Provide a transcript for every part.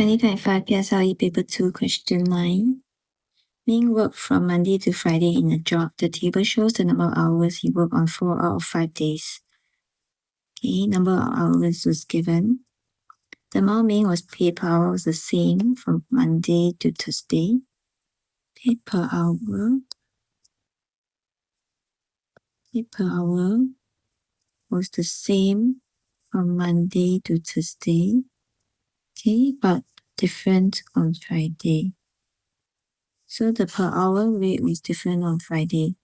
2025 PSLE Paper 2 Question 9. Ming worked from Monday to Friday in a job. The table shows the number of hours he worked on 4 out of 5 days. Okay, number of hours was given. The amount Ming was paid per hour was the same from Monday to Thursday. Paid per hour was the same from Monday to Thursday. Okay, but different on Friday. So the per hour rate was different on Friday.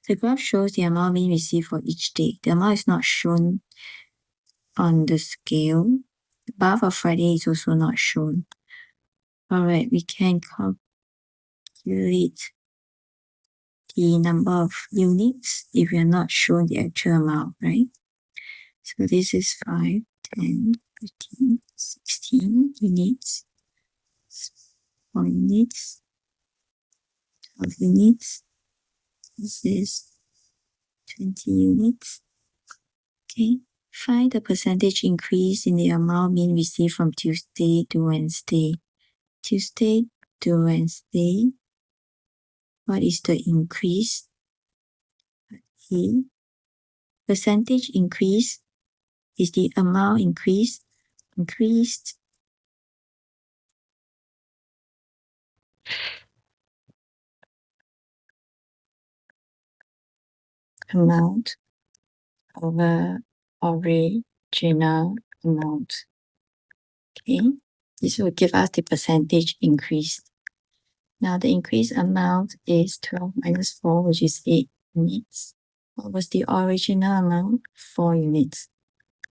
The graph shows the amount being received for each day. The amount is not shown on the scale. The bar for Friday is also not shown. Alright, we can calculate the number of units if we are not shown the actual amount, right? So this is 5, 10, 15, 16 units, 4 units, 12 units. This is 20 units. Okay, find the percentage increase in the amount being received from Tuesday to Wednesday. Tuesday to Wednesday, what is the increase? Okay. Percentage increase is the amount increased. Amount over original amount. Okay, this will give us the percentage increase. Now the increased amount is 12 minus 4, which is 8 units. What was the original amount? 4 units.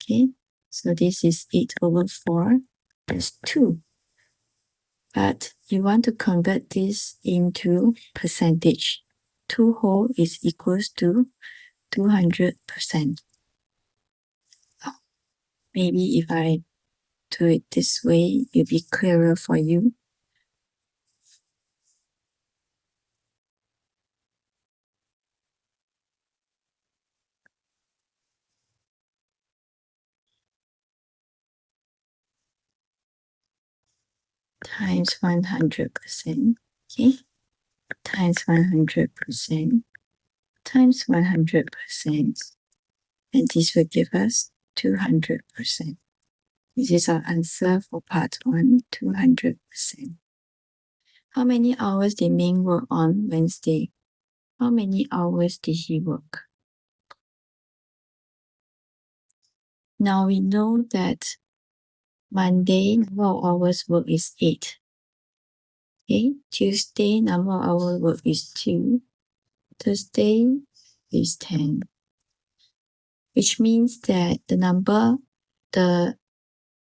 Okay, so this is 8 over 4 plus 2. But you want to convert this into percentage. 2 whole is equals to 200%. Maybe if I do it this way, it'll be clearer for you. Times 100%, okay? Times 100%, times 100%, and this will give us 200%. This is our answer for part 1, 200%. How many hours did Ming work on Wednesday? How many hours did he work? Now we know that Monday, number of hours worked is 8. Okay, Tuesday, number of hours worked is 2. Thursday is 10. Which means that the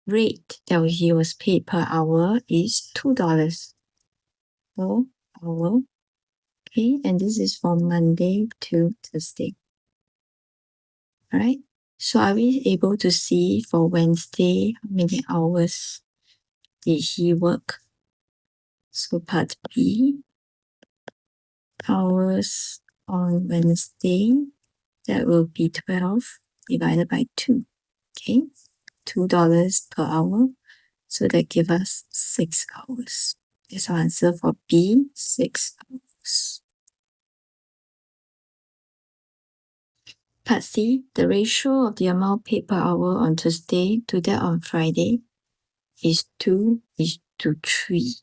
rate that he was paid per hour is $2 per hour. Okay, and this is from Monday to Thursday. Alright, so are we able to see for Wednesday how many hours did he work? So part B, hours on Wednesday, that will be 12 divided by 2. Okay, $2 per hour. So that gives us 6 hours. That's our answer for B, 6 hours. Part C, the ratio of the amount paid per hour on Thursday to that on Friday is 2:3.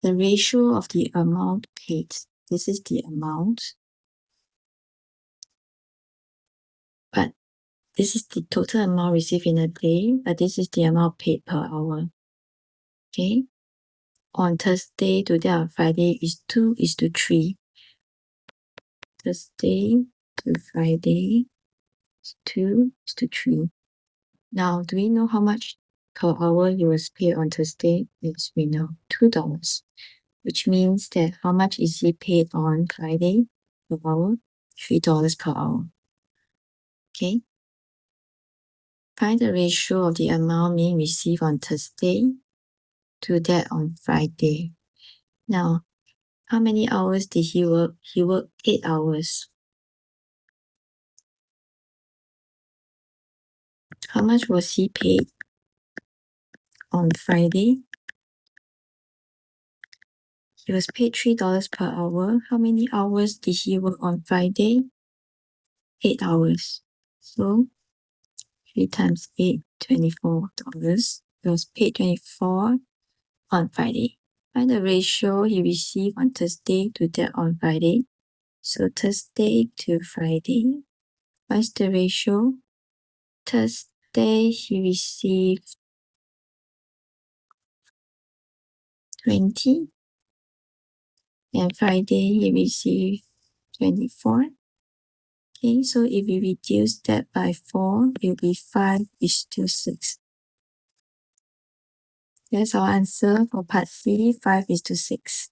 The ratio of the amount paid, this is the amount, but this is the total amount received in a day, but this is the amount paid per hour. Okay, on Thursday to that on Friday is 2:3. Thursday to Friday is 2:3. Now, do we know how much per hour he was paid on Thursday? Yes, we know, $2. Which means that how much is he paid on Friday per hour? $3 per hour. Okay. Find the ratio of the amount being received on Thursday to that on Friday. Now, how many hours did he work? He worked 8 hours. How much was he paid? on Friday. He was paid $3 per hour. How many hours did he work on Friday? 8 hours. So 3 times 8, $24. He was paid 24 on Friday. Find the ratio he received on Thursday to that on Friday. So Thursday to Friday. What's the ratio? Thursday he received 20. And Friday he received 24. Okay, so if we reduce that by 4, it will be 5:6. That's our answer for part C, 5:6.